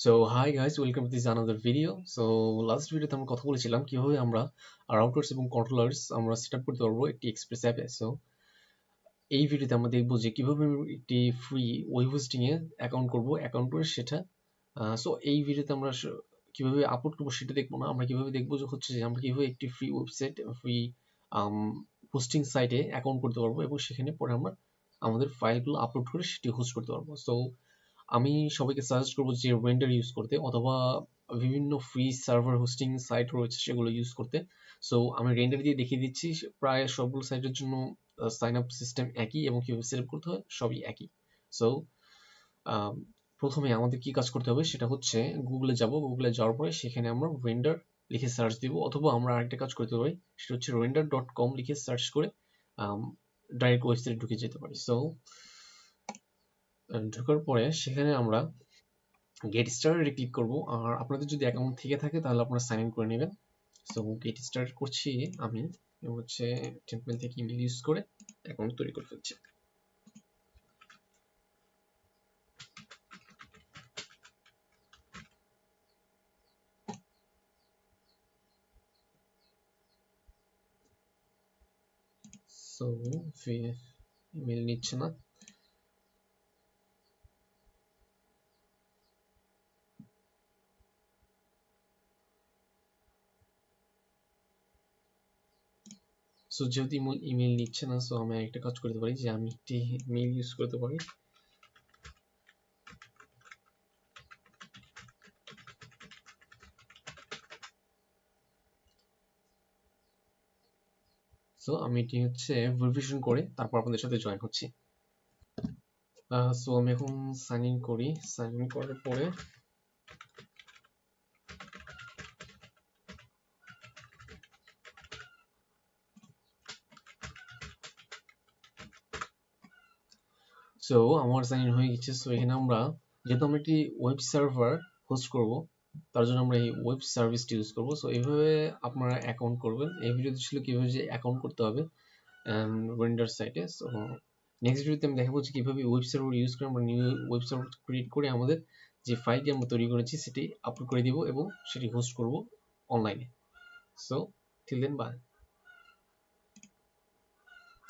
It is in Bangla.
So hi guys, welcome to this another video. So last ভিডিওতে আমরা কথা বলেছিলাম কিভাবে আমরা রাউটার্স এবং কন্ট্রোলার্স আমরা সেটআপ করতে পারবো একটি এক্সপ্রেস অ্যাপে। সো এই ভিডিওতে আমরা দেখব যে কিভাবে একটি ফ্রি ওয়েব হোস্টিং এ অ্যাকাউন্ট করব, অ্যাকাউন্ট করে সেটা সো এই ভিডিওতে আমরা কিভাবে আপলোড করব সেটা দেখবো না, আমরা কিভাবে দেখবো যে হচ্ছে যে আমরা কিভাবে একটি ফ্রি ওয়েবসাইট ফ্রি হোস্টিং সাইটে অ্যাকাউন্ট করতে পারবো এবং সেখানে পরে আমরা আমাদের ফাইলগুলো আপলোড করে সেটি হোস্ট করতে পারবো। সো আমি সবাইকে সাজেস্ট করবো যে রেন্ডার ইউজ করতে অথবা বিভিন্ন ফ্রি সার্ভার হোস্টিং সাইট রয়েছে সেগুলো ইউজ করতে। সো আমি রেন্ডার দিয়ে দেখিয়ে দিচ্ছি, প্রায় সবগুলো সাইটের জন্য সাইন আপ সিস্টেম একই এবং কিভাবে সেট আপ করতে হয় সবই একই। সো প্রথমে আমাদের কি কাজ করতে হবে সেটা হচ্ছে গুগলে যাব, গুগলে যাওয়ার পরে সেখানে আমরা রেন্ডার লিখে সার্চ দিব, অথবা আমরা আরেকটা কাজ করতে পারি সেটা হচ্ছে render.com লিখে সার্চ করে ডাইরেক্ট ওয়েবসাইটে ঢুকে যেতে পারি। সো ঢোকার পরে সেখানে আমরা গেট স্টার্টেডে ক্লিক করব, আর আপনাদের যদি অ্যাকাউন্ট থেকে থাকে তাহলে আপনারা সাইন ইন করে নেবেন। সো গেট স্টার্ট করছি আমি, হচ্ছে টেম্পল থেকে ইমেল ইউজ করে অ্যাকাউন্ট তৈরি করে ফেলছি। সো ইমেল নিচ্ছে না, সো যেহেতু ইমেল নিচ্ছে না, সো আমি একটা কাজ করতে পারি যে আমি একটি মেইল ইউজ করতে পারি। সো আমি এটি হচ্ছে ভেরিফিকেশন করে তারপর আপনাদের সাথে জয়েন হচ্ছি। সো আমি এখন সাইন ইন করি, সাইন ইন করার পরে সো আমার সাইন ইন হয়ে গেছে। সো এখানে আমরা যেহেতু আমরা একটি ওয়েব সার্ভার হোস্ট করব তার জন্য আমরা এই ওয়েব সার্ভিসটি ইউজ করব। সো এইভাবে আপনারা অ্যাকাউন্ট করবেন। এই ভিডিওতে ছিল কিভাবে যে অ্যাকাউন্ট করতে হবে রেন্ডার সাইটে। সো নেক্সট ভিডিওতে আমি দেখাবো যে কিভাবে ওয়েব সার্ভার ইউজ করে আমরা নিউ ওয়েব সার্ভার ক্রিয়েট করে আমাদের যে ফাইলটি আমরা তৈরি করেছি সেটি আপলোড করে দিব এবং সেটি হোস্ট করব অনলাইনে। So till then by.